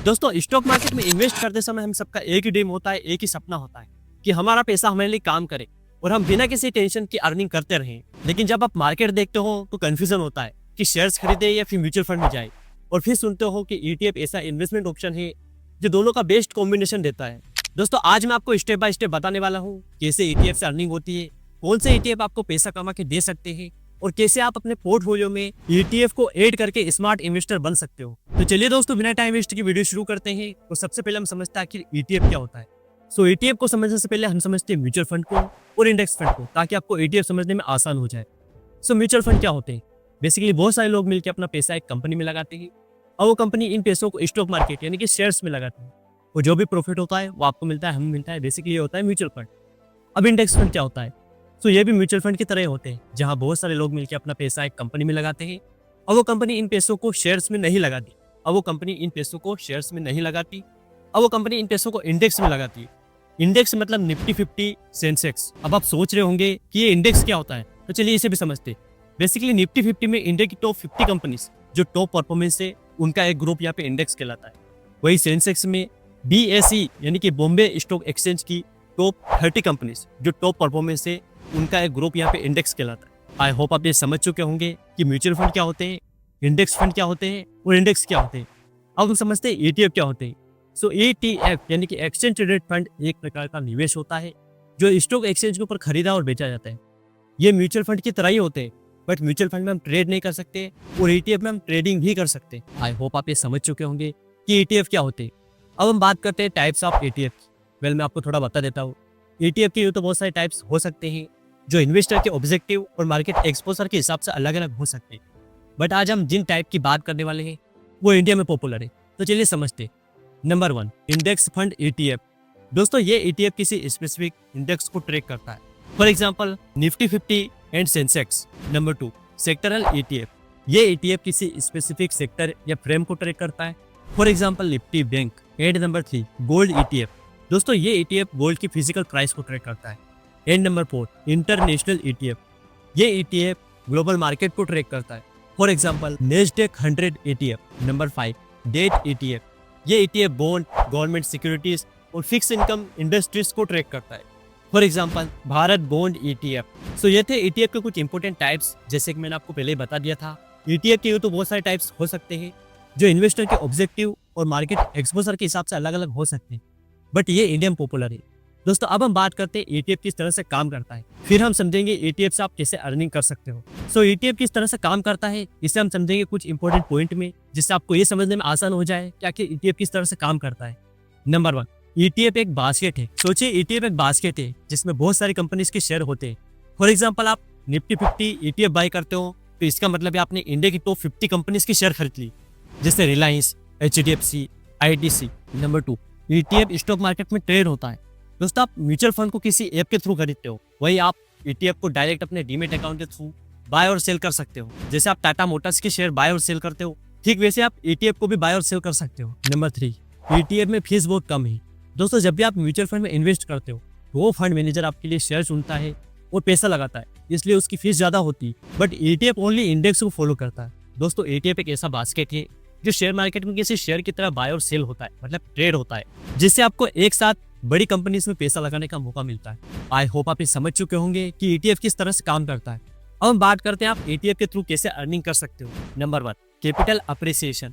दोस्तों stock market में invest करते समय हम सबका एक ही ड्रीम होता है, एक ही सपना होता है कि हमारा पैसा हमारे लिए काम करे और हम बिना किसी टेंशन की अर्निंग करते रहें। लेकिन जब आप मार्केट देखते हो तो कंफ्यूजन होता है कि शेयर्स खरीदे या फिर म्यूचुअल फंड में जाए, और फिर सुनते हो कि ईटीएफ ऐसा इन्वेस्टमेंट ऑप्शन है जो दोनों का बेस्ट कॉम्बिनेशन देता है। दोस्तों आज मैं आपको स्टेप बाय स्टेप बताने वाला हूँ कैसे ईटीएफ से अर्निंग होती है, कौन से ईटीएफ आपको पैसा कमा के दे सकते हैं और कैसे आप अपने पोर्टफोलियो में ईटीएफ को ऐड करके स्मार्ट इन्वेस्टर बन सकते हो। तो चलिए दोस्तों बिना टाइम वेस्ट की वीडियो शुरू करते हैं। तो सबसे पहले हम समझते हैं आखिर ईटीएफ क्या होता है। सो ईटीएफ को समझने से पहले हम समझते हैं म्यूचुअल फंड को और इंडेक्स फंड को, ताकि आपको ईटीएफ समझने में आसान हो जाए। सो म्यूचुअल फंड क्या होते हैं? बेसिकली बहुत सारे लोग मिलकर अपना पैसा एक कंपनी में लगाते हैं और वो कंपनी इन पैसों को स्टॉक मार्केट यानी कि शेयर्स में लगाती है और जो भी प्रॉफिट होता है वो आपको मिलता है, हमें मिलता है। बेसिकली ये होता है म्यूचुअल फंड। अब इंडेक्स फंड क्या होता है? तो ये भी म्यूचुअल फंड की तरह होते हैं, जहां बहुत सारे लोग मिलकर अपना पैसा एक कंपनी में लगाते हैं और वो कंपनी इन पैसों को शेयर्स में नहीं लगाती और वो कंपनी इन पैसों को शेयर्स में नहीं लगाती और वो कंपनी इन पैसों को इंडेक्स में लगाती है। इंडेक्स मतलब निफ्टी 50 सेंसेक्स। अब आप सोच रहे होंगे कि ये इंडेक्स क्या होता है, तो चलिए इसे भी समझते। बेसिकली निफ्टी 50 में इंडिया की टॉप 50 कंपनीज जो टॉप परफॉर्मेंस है उनका एक ग्रुप यहाँ पे इंडेक्स कहलाता है। वही सेंसेक्स में BSE यानी कि बॉम्बे स्टॉक एक्सचेंज की टॉप 30 कंपनीज जो टॉप परफॉर्मेंस है उनका एक ग्रुप यहाँ पे इंडेक्स कहलाता है। आई होप आप ये समझ चुके होंगे कि म्यूचुअल फंड क्या होते हैं, इंडेक्स फंड क्या होते हैं और इंडेक्स क्या होते हैं। अब हम समझते हैं ईटीएफ क्या होते हैं। सो ETF यानी कि एक्सचेंज ट्रेडेड फंड एक प्रकार का निवेश होता है जो स्टॉक एक्सचेंज के ऊपर खरीदा और बेचा जाता है। ये म्यूचुअल फंड की तरह ही होते हैं, बट म्यूचुअल फंड में हम ट्रेड नहीं कर सकते और ETF में हम ट्रेडिंग भी कर सकते। आई होप आप ये समझ चुके होंगे कि ETF क्या होते हैं। अब हम बात करते हैं टाइप्स ऑफ ETF। वेल मैं आपको थोड़ा बता देता हूँ। ETF के तो बहुत सारे टाइप्स हो सकते हैं जो इन्वेस्टर के ऑब्जेक्टिव और मार्केट एक्सपोजर के हिसाब से अलग अलग हो सकते हैं, बट आज हम जिन टाइप की बात करने वाले हैं वो इंडिया में पॉपुलर है। तो चलिए समझते। Number 1, index fund ETF। दोस्तों ये ETF किसी स्पेसिफिक इंडेक्स को ट्रैक करता है, for example Nifty 50 and Sensex. Number 2, sectoral ETF। ये ETF किसी स्पेसिफिक सेक्टर या फ्रेम को ट्रैक करता है, for example Nifty bank. And number 3, gold ETF। दोस्तों ये ETF गोल्ड की फिजिकल प्राइस को ट्रैक करता है। And number 4, international ETF। ये ETF ग्लोबल मार्केट को ट्रैक करता है, for example Nasdaq 100 ETF। Number 5, debt ETF। ये ETF बॉन्ड, गवर्नमेंट सिक्योरिटीज और फिक्स इनकम इंडस्ट्रीज को ट्रैक करता है, for example Bharat bond ETF। सो ये थे ETF के कुछ इंपॉर्टेंट टाइप्स, जैसे कि मैंने आपको पहले ही बता दिया था। ETF के तो बहुत सारे टाइप्स हो सकते हैं जो इन्वेस्टर के ऑब्जेक्टिव और मार्केट एक्सपोजर के हिसाब से अलग अलग हो सकते हैं, बट ये इंडिया में पॉपुलर है। दोस्तों अब हम बात करते हैं ETF किस तरह से काम करता है, फिर हम समझेंगे ETF से आप कैसे अर्निंग कर सकते हो। सो ETF किस तरह से काम करता है इसे हम समझेंगे कुछ इंपॉर्टेंट पॉइंट में, जिससे आपको ये समझने में आसान हो जाए कि आखिर ETF किस तरह से काम करता है। नंबर 1, ETF एक बास्केट है। सोचिए ETF एक बास्केट है जिसमें बहुत सारी कंपनीज के शेयर होते हैं। फॉर एग्जाम्पल आप निफ्टी 50 ETF बाय करते हो तो इसका मतलब है आपने इंडिया की टॉप 50 कंपनीज की शेयर खरीद ली, जैसे Reliance, HDFC, ITC। Number 2, ETF stock market में ट्रेड होता है। दोस्तों आप म्यूचुअल फंड को किसी ऐप के थ्रू खरीदते हो, वही आप ETF को डायरेक्ट अपने डीमेट अकाउंट के थ्रू बाय और सेल कर सकते हो। जैसे आप टाटा मोटर्स के शेयर बाय और सेल करते हो, ठीक वैसे आप ETF को भी बाय और सेल कर सकते हो। नंबर 3, ETF में फीस बहुत कम है। दोस्तों जब भी आप म्यूचुअल फंड में इन्वेस्ट करते हो तो वो फंड मैनेजर आपके लिए शेयर चुनता है और पैसा लगाता है, इसलिए उसकी फीस ज्यादा होती है, बट ETF ओनली इंडेक्स को फॉलो करता है। दोस्तों ETF एक ऐसा बास्केट है जो शेयर मार्केट में किसी शेयर की तरह बाय और सेल होता है, मतलब ट्रेड होता है, जिससे आपको एक साथ बड़ी कंपनीज में पैसा लगाने का मौका मिलता है। आई होप आप ये समझ चुके होंगे कि ETF किस तरह से काम करता है। अब हम बात करते हैं आप ETF के थ्रू कैसे अर्निंग कर सकते हो। Number 1, capital appreciation.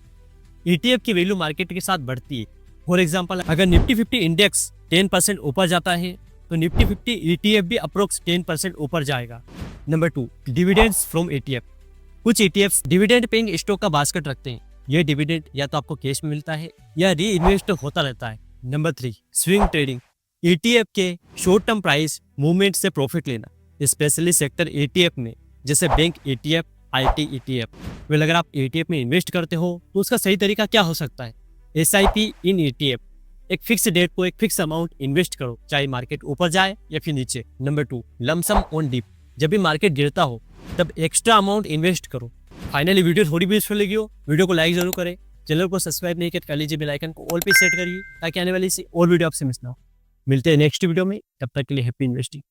ETF की वैल्यू मार्केट के साथ बढ़ती है। फॉर एग्जांपल अगर निफ्टी 50 इंडेक्स 10% ऊपर जाता है तो निफ्टी 50 ETF भी अप्रोक्स 10% ऊपर जाएगा। Number 2, dividends from ETF। कुछ ETFs डिविडेंड पेइंग स्टॉक का बास्केट रखते हैं। यह डिविडेंड या तो आपको कैश में मिलता है या री इन्वेस्ट होता रहता है। Number 3, swing trading. ETF के शॉर्ट टर्म प्राइस मूवमेंट से प्रॉफिट लेना, स्पेशली सेक्टर ETF में, जैसे bank ETF, IT ETF। Well अगर आप ETF में इन्वेस्ट करते हो तो उसका सही तरीका क्या हो सकता है? SIP इन ETF। एक फिक्स डेट को एक फिक्स अमाउंट इन्वेस्ट करो, चाहे मार्केट ऊपर जाए या फिर नीचे। Number 2, lumpsum on dip. जब भी मार्केट गिरता हो तब एक्स्ट्रा अमाउंट इन्वेस्ट करो। फाइनली वीडियो थोड़ी भी यूजफुल लगी हो, वीडियो को लाइक जरूर करें, चैनल को सब्सक्राइब नहीं कर लीजिए, बेल आइकन को ऑल पे सेट करिए ताकि आने वाली सी और वीडियो आपसे मिस ना हो। मिलते हैं नेक्स्ट वीडियो में, तब तक के लिए हैप्पी इन्वेस्टिंग।